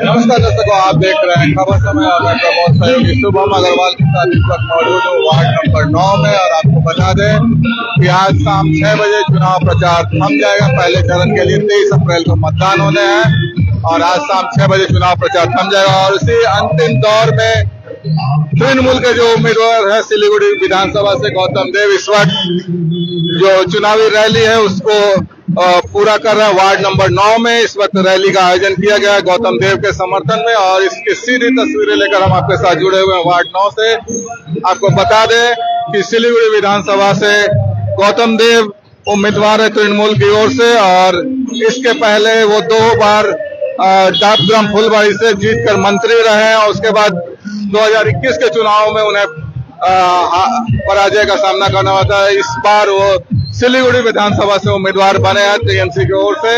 नमस्कार दर्शकों, आप देख रहे हैं खबर समय और मैं प्रमोद सहयोगी शुभम अग्रवाल के साथ इस वक्त मौजूद हूँ वार्ड नंबर 9 में। और आपको बता दें कि आज शाम 6 बजे चुनाव प्रचार थम जाएगा। पहले चरण के लिए 23 अप्रैल को मतदान होने हैं और आज शाम 6 बजे चुनाव प्रचार थम जाएगा। और इसी अंतिम दौर में तृणमूल के जो उम्मीदवार है सिलीगुड़ी विधानसभा से गौतम देव, इस वक्त जो चुनावी रैली है उसको पूरा कर रहा है। वार्ड नंबर 9 में इस वक्त रैली का आयोजन किया गया है गौतम देव के समर्थन में और इसकी सीधी तस्वीरें लेकर हम आपके साथ जुड़े हुए हैं वार्ड 9 से। आपको बता दें कि सिलीगुड़ी विधानसभा से गौतम देव उम्मीदवार है तृणमूल की ओर से और इसके पहले वो 2 बार डाकग्राम फुलबाड़ी से जीतकर मंत्री रहे हैं और उसके बाद 2021 के चुनाव में उन्हें पराजय का सामना करना होता है। इस बार वो सिलीगुड़ी विधानसभा से उम्मीदवार बने हैं टीएमसी की ओर से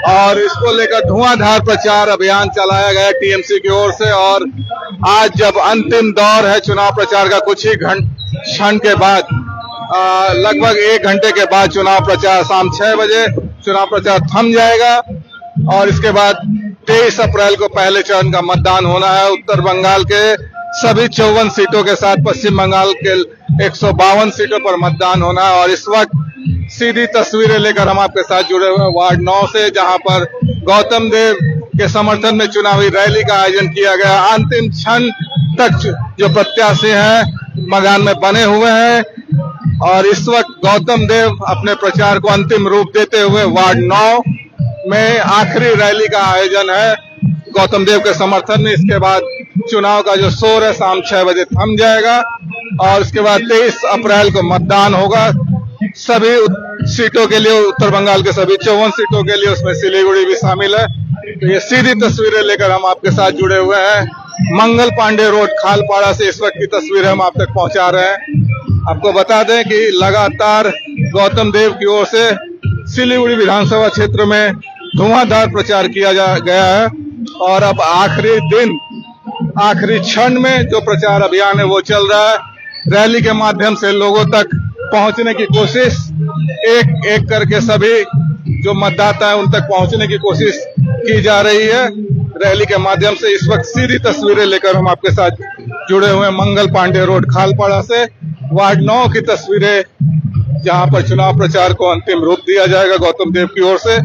और इसको लेकर धुआंधार प्रचार अभियान चलाया गया टीएमसी की ओर से। और आज जब अंतिम दौर है चुनाव प्रचार का, कुछ ही क्षण के बाद लगभग 1 घंटे के बाद चुनाव प्रचार शाम 6 बजे चुनाव प्रचार थम जाएगा और इसके बाद 23 अप्रैल को पहले चरण का मतदान होना है। उत्तर बंगाल के सभी 54 सीटों के साथ पश्चिम बंगाल के 152 सीटों पर मतदान होना है। और इस वक्त सीधी तस्वीरें लेकर हम आपके साथ जुड़े हुए हैं वार्ड 9 से, जहां पर गौतम देव के समर्थन में चुनावी रैली का आयोजन किया गया। अंतिम क्षण तक जो प्रत्याशी हैं मैदान में बने हुए हैं और इस वक्त गौतम देव अपने प्रचार को अंतिम रूप देते हुए वार्ड 9 में आखिरी रैली का आयोजन है गौतम देव के समर्थन में। इसके बाद चुनाव का जो शोर है शाम 6 बजे थम जाएगा और इसके बाद 23 अप्रैल को मतदान होगा सभी सीटों के लिए, उत्तर बंगाल के सभी 54 सीटों के लिए, उसमें सिलीगुड़ी भी शामिल है। तो ये सीधी तस्वीरें लेकर हम आपके साथ जुड़े हुए हैं मंगल पांडे रोड खालपाड़ा से। इस वक्त की तस्वीरें हम आप तक पहुंचा रहे हैं। आपको बता दें कि लगातार गौतम देव की ओर से सिलीगुड़ी विधानसभा क्षेत्र में धुआंधार प्रचार किया गया है और अब आखिरी दिन आखिरी क्षण में जो प्रचार अभियान है वो चल रहा है। रैली के माध्यम से लोगों तक पहुंचने की कोशिश एक एक करके सभी जो मतदाता है उन तक पहुंचने की कोशिश की जा रही है रैली के माध्यम से। इस वक्त सीधी तस्वीरें लेकर हम आपके साथ जुड़े हुए हैं मंगल पांडे रोड खालपाड़ा से वार्ड 9 की तस्वीरें, जहां पर चुनाव प्रचार को अंतिम रूप दिया जाएगा गौतम देव की ओर से।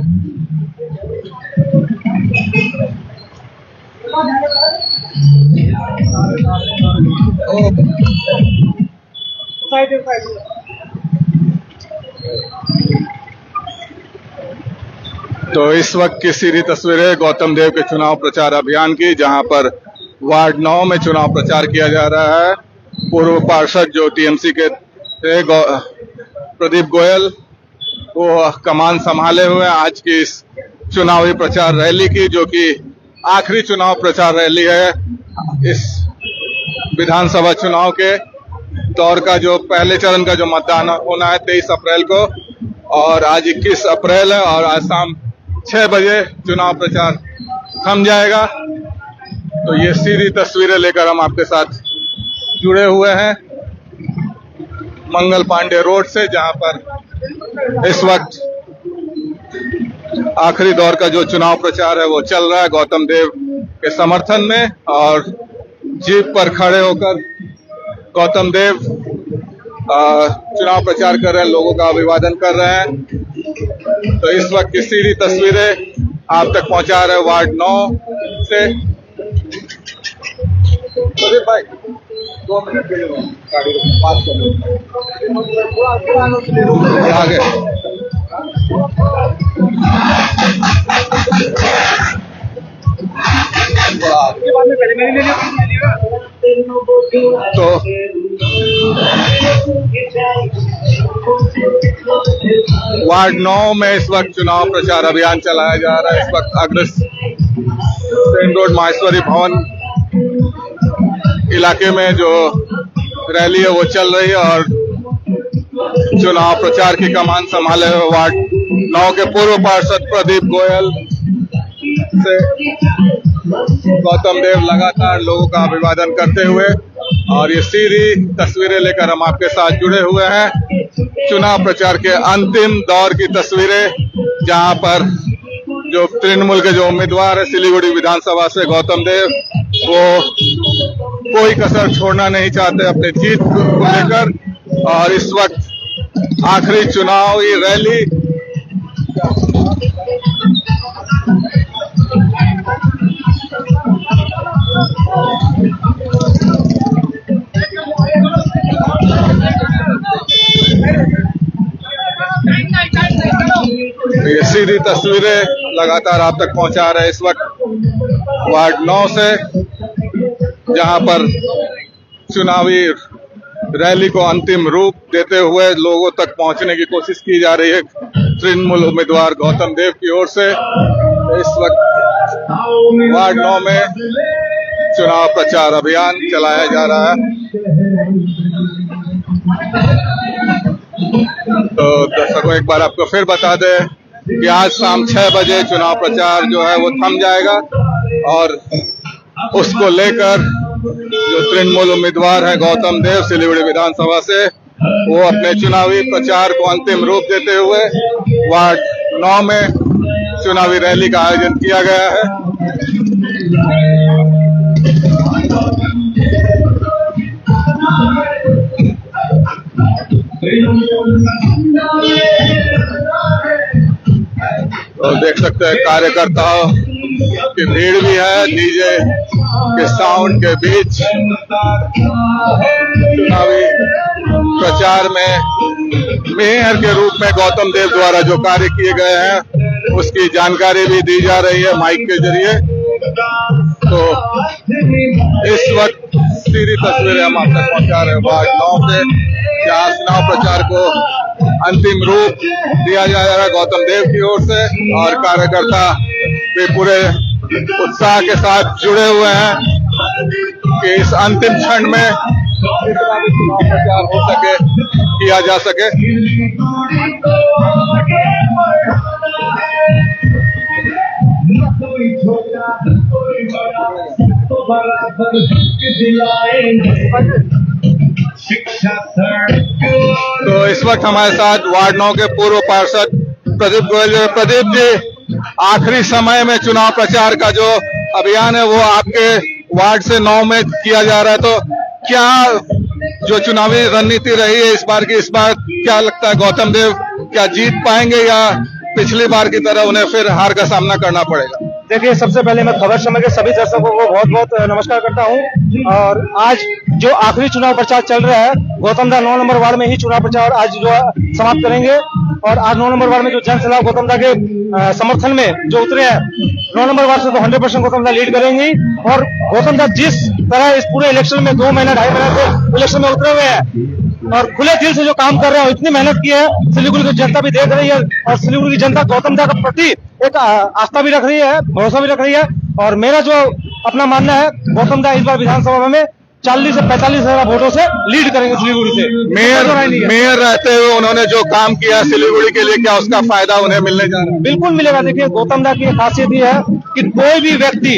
तो इस वक्त की सीधी तस्वीरें गौतम देव के चुनाव प्रचार अभियान की, जहां पर वार्ड 9 में चुनाव प्रचार किया जा रहा है। पूर्व पार्षद जो टीएमसी के थे प्रदीप गोयल वो कमान संभाले हुए आज की इस चुनावी प्रचार रैली की, जो कि आखिरी चुनाव प्रचार रैली है इस विधानसभा चुनाव के दौर का। जो पहले चरण का जो मतदान होना है 23 अप्रैल को और आज 21 अप्रैल है और आज शाम 6 बजे चुनाव प्रचार थम जाएगा। तो ये सीधी तस्वीरें लेकर हम आपके साथ जुड़े हुए हैं मंगल पांडे रोड से, जहां पर इस वक्त आखिरी दौर का जो चुनाव प्रचार है वो चल रहा है गौतम देव के समर्थन में। और जीप पर खड़े होकर गौतम देव चुनाव प्रचार कर रहे हैं, लोगों का अभिवादन कर रहे हैं। तो इस वक्त की सीधी तस्वीरें आप तक पहुंचा रहे हैं वार्ड 9 से। भाई 2 मिनट के लिए गाड़ी बात कर आगे। तो वार्ड 9 में इस वक्त चुनाव प्रचार अभियान चलाया जा रहा है। इस वक्त अग्रसेन रोड माहेश्वरी भवन इलाके में जो रैली है वो चल रही है और चुनाव प्रचार की कमान संभाले हुए वार्ड 9 के पूर्व पार्षद प्रदीप गोयल से गौतम देव लगातार लोगों का अभिवादन करते हुए, और ये सीधी तस्वीरें लेकर हम आपके साथ जुड़े हुए हैं चुनाव प्रचार के अंतिम दौर की तस्वीरें, जहां पर जो तृणमूल के जो उम्मीदवार है सिलीगुड़ी विधानसभा से गौतम देव, वो कोई कसर छोड़ना नहीं चाहते अपनी जीत को लेकर। और इस वक्त आखिरी चुनावी रैली ये सीधी तस्वीरें लगातार आप तक पहुंचा रहे हैं इस वक्त वार्ड 9 से, जहां पर चुनावी रैली को अंतिम रूप देते हुए लोगों तक पहुंचने की कोशिश की जा रही है तृणमूल उम्मीदवार गौतम देव की ओर से। इस वक्त वार्ड 9 में चुनाव प्रचार अभियान चलाया जा रहा है। तो दर्शकों एक बार आपको फिर बता दें कि आज शाम 6 बजे चुनाव प्रचार जो है वो थम जाएगा और उसको लेकर जो तृणमूल उम्मीदवार है गौतम देव सिलीगुड़ी विधानसभा से, वो अपने चुनावी प्रचार को अंतिम रूप देते हुए वार्ड 9 में चुनावी रैली का आयोजन किया गया है। तो देख सकते हैं कार्यकर्ताओं की भीड़ भी है, डीजे के साउंड के बीच चुनावी प्रचार में मेयर के रूप में गौतम देव द्वारा जो कार्य किए गए हैं उसकी जानकारी भी दी जा रही है माइक के जरिए। तो इस वक्त सीधी तस्वीरें हम आप तक पहुंचा रहे हैं वार्ड 9 से, जहां चुनाव प्रचार को अंतिम रूप दिया जा रहा है गौतम देव की ओर से, और कार्यकर्ता भी पूरे उत्साह के साथ जुड़े हुए हैं कि इस अंतिम क्षण में चुनाव प्रचार हो सके, किया जा सके। तो इस वक्त हमारे साथ वार्ड 9 के पूर्व पार्षद प्रदीप गोयल। प्रदीप जी, आखिरी समय में चुनाव प्रचार का जो अभियान है वो आपके वार्ड से 9 में किया जा रहा है, तो क्या जो चुनावी रणनीति रही है इस बार क्या लगता है गौतम देव क्या जीत पाएंगे या पिछली बार की तरह उन्हें फिर हार का सामना करना पड़ेगा? देखिए, सबसे पहले मैं खबर समय के सभी दर्शकों को बहुत बहुत नमस्कार करता हूं। और आज जो आखिरी चुनाव प्रचार चल रहा है, गौतम दा 9 नंबर वार्ड में ही चुनाव प्रचार आज जो समाप्त करेंगे। और आज 9 नंबर वार्ड में जो जनसभा गौतम दा के समर्थन में जो उतरे हैं, 9 नंबर वार्ड से तो 100% गौतम दा लीड करेंगे। और गौतम दा जिस तरह इस पूरे इलेक्शन में 2 महीना 2.5 महीने से इलेक्शन में उतरे हुए हैं और खुले दिल से जो काम कर रहे हैं, इतनी मेहनत की है, सिलीगुड़ी की जनता भी देख रही है। और सिलीगुड़ी की जनता गौतम दा के प्रति एक आस्था भी रख रही है, भरोसा भी रख रही है। और मेरा जो अपना मानना है, गौतम दा इस बार विधानसभा में 40 से 45 हजार वोटों से लीड करेंगे सिलीगुड़ी से। मेयर रहते हुए उन्होंने जो काम किया सिलीगुड़ी के लिए, क्या उसका फायदा उन्हें मिलने जा रहा है? बिल्कुल मिलेगा। देखिए, गौतम दा की खासियत ये है कि कोई भी व्यक्ति,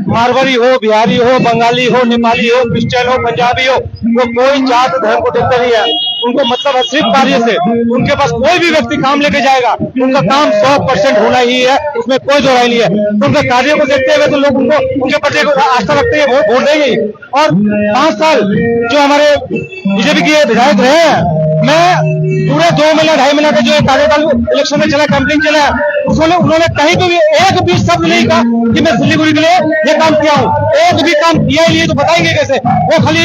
मारवाड़ी हो, बिहारी हो, बंगाली हो, नेपाली हो, क्रिश्चियन हो, पंजाबी हो, वो कोई जात धर्म को देखते नहीं है। उनको मतलब है सिर्फ कार्य से। उनके पास कोई भी व्यक्ति काम लेके जाएगा, उनका काम 100% होना ही है, उसमें कोई दो राय नहीं है। तो उनके कार्य को देखते हुए तो लोग उनको उनके प्रति आस्था रखते हैं, वोट देंगे। और 5 साल जो हमारे बीजेपी के विधायक रहे हैं, मैं पूरे 2 महीना 2.5 महीना का जो कार्यकाल इलेक्शन में चला, कैंपेनिंग चला, उन्होंने कहीं भी एक भी शब्द नहीं कहा कि मैं सिलीगुड़ी के लिए ये काम किया हूँ। एक भी काम किया ही नहीं तो बताएंगे कैसे? वो खाली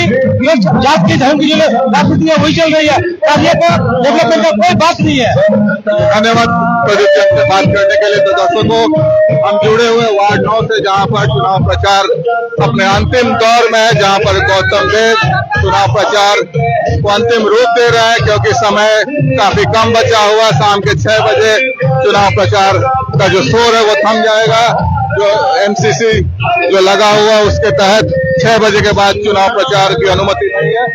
जात की धर्म की जो राजनीति है वही चल रही है, कार्य का डेवलपमेंट का कोई बात नहीं है। धन्यवाद प्रदीप जी से बात करने के लिए। तो दर्शकों, हम जुड़े हुए वार्ड 9 से, जहां पर चुनाव प्रचार अपने अंतिम दौर में है, जहां पर गौतम देव चुनाव प्रचार को अंतिम रूप दे रहे हैं, क्योंकि समय काफी कम बचा हुआ। शाम के 6 बजे चुनाव प्रचार का जो शोर है वो थम जाएगा। जो एमसीसी जो लगा हुआ उसके तहत 6 बजे के बाद चुनाव प्रचार की अनुमति नहीं है।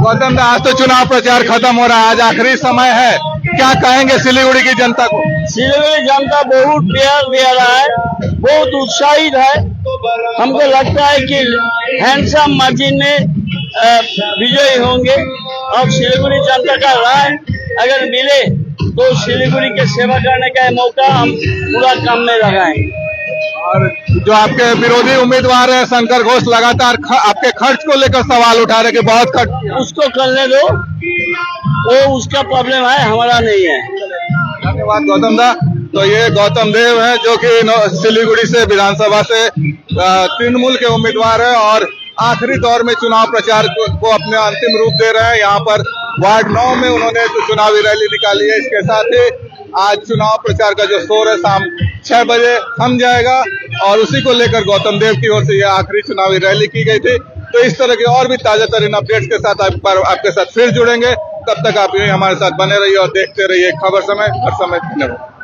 गौतम दा, आज तो चुनाव प्रचार खत्म हो रहा है, आज आखिरी समय है, क्या कहेंगे सिलीगुड़ी की जनता को? सिलीगुड़ी जनता बहुत प्यार दे रहा है, बहुत उत्साहित है। हमको लगता है कि हैंडसम मार्जिन में विजयी होंगे। और सिलीगुड़ी जनता का राय अगर मिले तो सिलीगुड़ी के सेवा करने का मौका हम पूरा काम में लगाएंगे। और जो आपके विरोधी उम्मीदवार है शंकर घोष लगातार आपके खर्च को लेकर सवाल उठा रहे कि बहुत खर्च। उसको करने दो, वो उसका प्रॉब्लम है, हमारा नहीं है। धन्यवाद गौतम दा। तो ये गौतम देव है जो कि सिलीगुड़ी से विधानसभा से तृणमूल के उम्मीदवार है और आखिरी दौर में चुनाव प्रचार को अपने अंतिम रूप दे रहे हैं। यहाँ पर वार्ड 9 में उन्होंने जो चुनावी रैली निकाली है, इसके साथ ही आज चुनाव प्रचार का जो शोर है शाम 6 बजे थम जाएगा और उसी को लेकर गौतम देव की ओर से यह आखिरी चुनावी रैली की गई थी। तो इस तरह के और भी ताजा तरीन अपडेट्स के साथ आपके साथ फिर जुड़ेंगे। तब तक आप यही हमारे साथ बने रहिए और देखते रहिए खबर समय हर समय। धन्यवाद।